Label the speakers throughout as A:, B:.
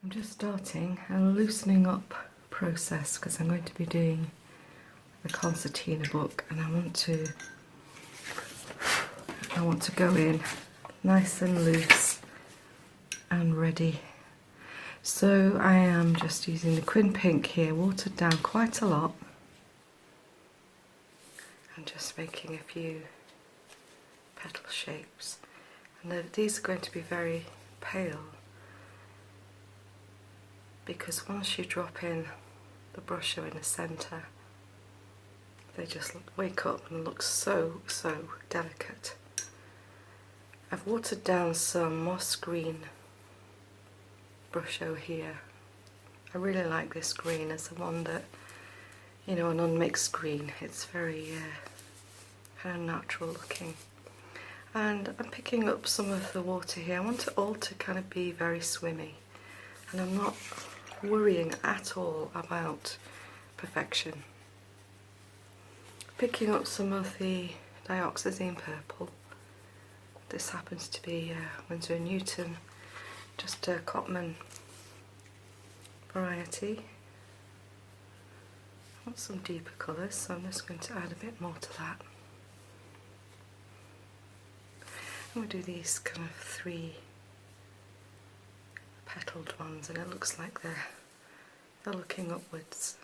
A: I'm just starting a loosening up process because I'm going to be doing the Concertina book, and I want to go in nice and loose and ready. So I am just using the Quin Pink here, watered down quite a lot, and just making a few petal shapes. And these are going to be very pale, because once you drop in the brusher in the centre, they just wake up and look so delicate. I've watered down some moss green brusho here. I really like this green as the one that, you know, an unmixed green. It's very kind of natural looking. And I'm picking up some of the water here. I want it all to kind of be very swimmy, and I'm not worrying at all about perfection. Picking up some of the dioxazine purple. This happens to be Winsor & Newton, just a Cotman variety. I want some deeper colours, so I'm just going to add a bit more to that. And we do these kind of 3 petalled ones, and it looks like they're looking upwards.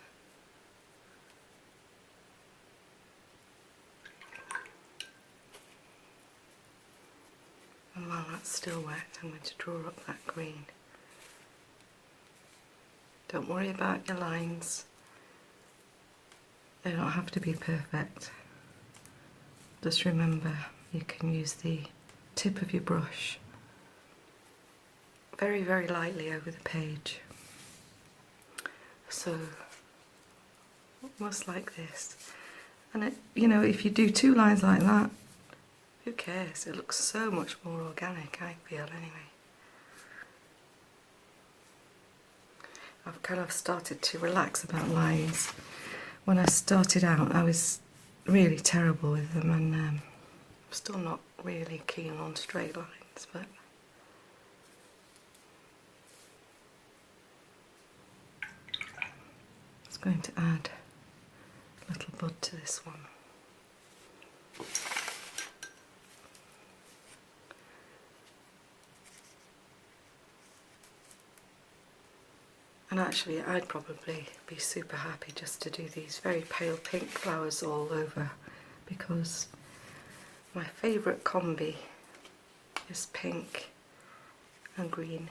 A: And while that's still wet, I'm going to draw up that green. Don't worry about your lines. They don't have to be perfect. Just remember, you can use the tip of your brush very, very lightly over the page. So, almost like this. And it, you know, if you do 2 lines like that, who cares? It looks so much more organic, I feel, anyway. I've kind of started to relax about lines. When I started out, I was really terrible with them, and I'm still not really keen on straight lines, but I was going to add a little bud to this one. And actually, I'd probably be super happy just to do these very pale pink flowers all over, because my favourite combi is pink and green.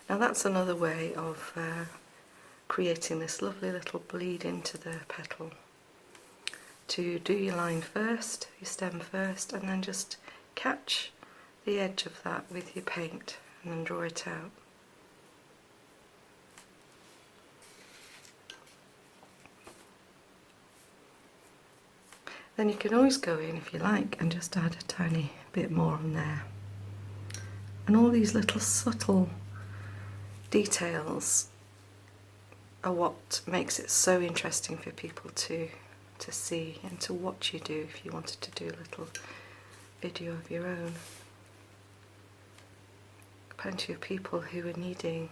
A: Now that's another way of creating this lovely little bleed into the petal. To do your line first, your stem first, and then just catch the edge of that with your paint and then draw it out. Then you can always go in, if you like, and just add a tiny bit more on there. And all these little subtle details are what makes it so interesting for people to see and to watch you do, if you wanted to do a little video of your own. Plenty of people who are needing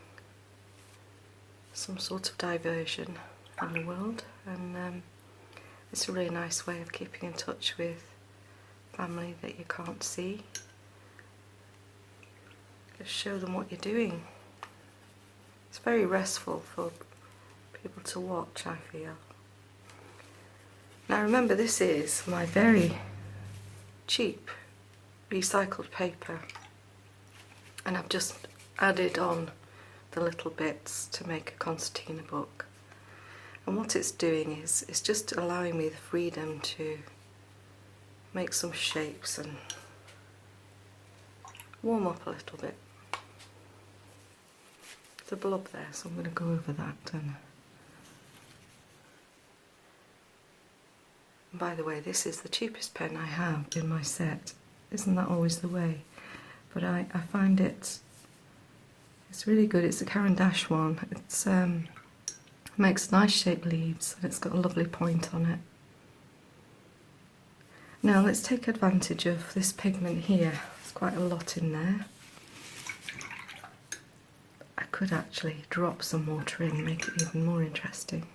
A: some sort of diversion in the world, and it's a really nice way of keeping in touch with family that you can't see. Just show them what you're doing. It's very restful for people to watch, I feel. Now remember, this is my very cheap recycled paper, and I've just added on the little bits to make a concertina book. And what it's doing is it's just allowing me the freedom to make some shapes and warm up a little bit. There's a blob there, so I'm going to go over that. And by the way, this is the cheapest pen I have in my set. Isn't that always the way? But I find it's really good. It's a Caran d'Ache one. It's makes nice shaped leaves, and it's got a lovely point on it. Now let's take advantage of this pigment here. There's quite a lot in there. could actually drop some water in and make it even more interesting.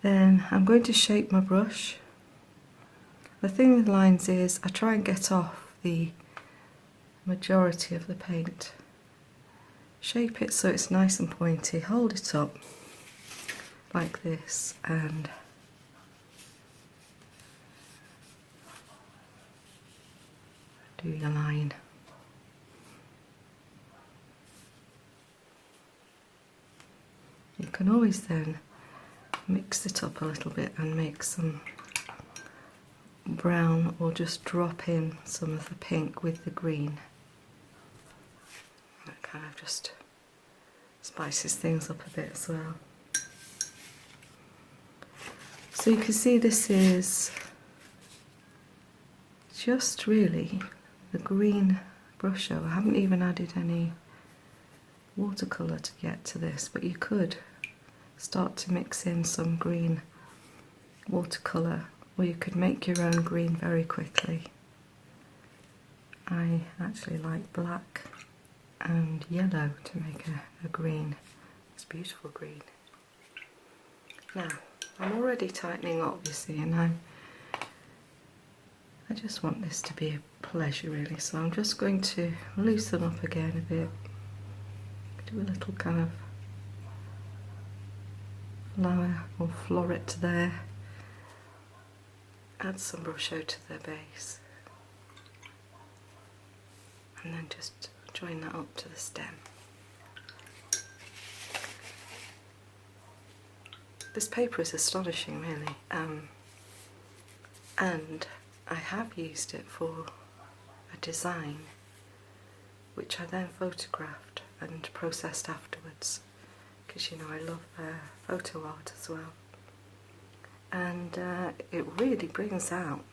A: Then I'm going to shape my brush. The thing with lines is I try and get off the majority of the paint. Shape it so it's nice and pointy, hold it up like this and do your line. You can always then mix it up a little bit and make some brown, or just drop in some of the pink with the green. That kind of just spices things up a bit as well. So you can see this is just really the green brush over. I haven't even added any watercolour to get to this, but you could start to mix in some green watercolour, or you could make your own green very quickly. I actually like black and yellow to make a green. It's beautiful green. Now, I'm already tightening up, you see, and I just want this to be a pleasure really, so I'm just going to loosen up again a bit, do a little kind of flower or floret there, add some brusho to the base, and then just join that up to the stem. This paper is astonishing really, and I have used it for a design which I then photographed and processed afterwards, because you know I love photo art as well, and it really brings out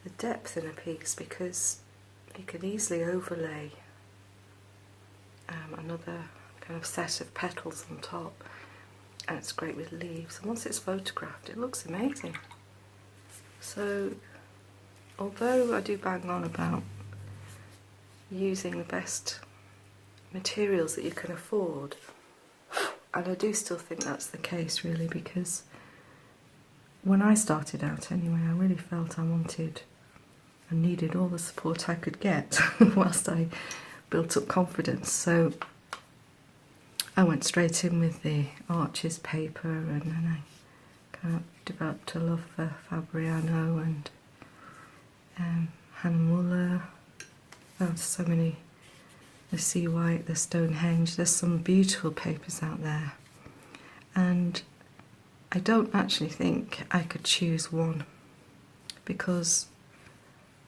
A: the depth in a piece, because you can easily overlay another kind of set of petals on top, and it's great with leaves, and once it's photographed it looks amazing. So although I do bang on about using the best materials that you can afford, and I do still think that's the case really, because when I started out anyway, I really felt I wanted and needed all the support I could get whilst I built up confidence. So I went straight in with the Arches paper, and then I kind of developed a love for Fabriano and Hahnemuller. Oh, there's so many. The Sea White, the Stonehenge, there's some beautiful papers out there, and I don't actually think I could choose one, because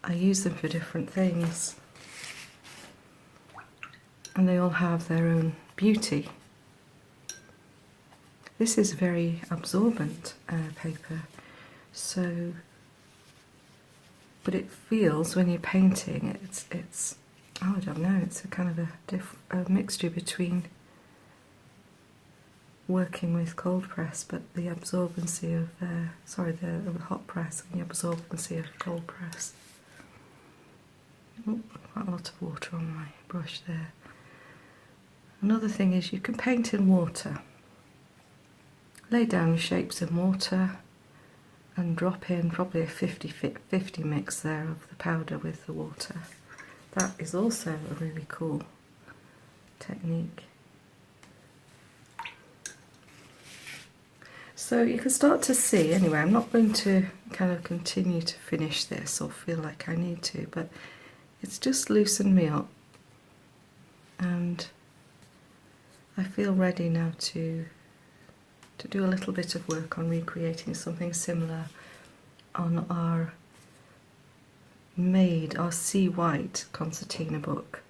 A: I use them for different things and they all have their own beauty. This is very absorbent paper, so, but it feels when you're painting, it's oh, I don't know, it's a kind of a mixture between working with cold press, but the absorbency of, the hot press and the absorbency of cold press. Oh, quite a lot of water on my brush there. Another thing is you can paint in water. Lay down your shapes in water and drop in probably a 50-50 mix there of the powder with the water. That is also a really cool technique. So you can start to see, anyway, I'm not going to kind of continue to finish this or feel like I need to, but it's just loosened me up, and I feel ready now to do a little bit of work on recreating something similar on our Sea White Concertina book.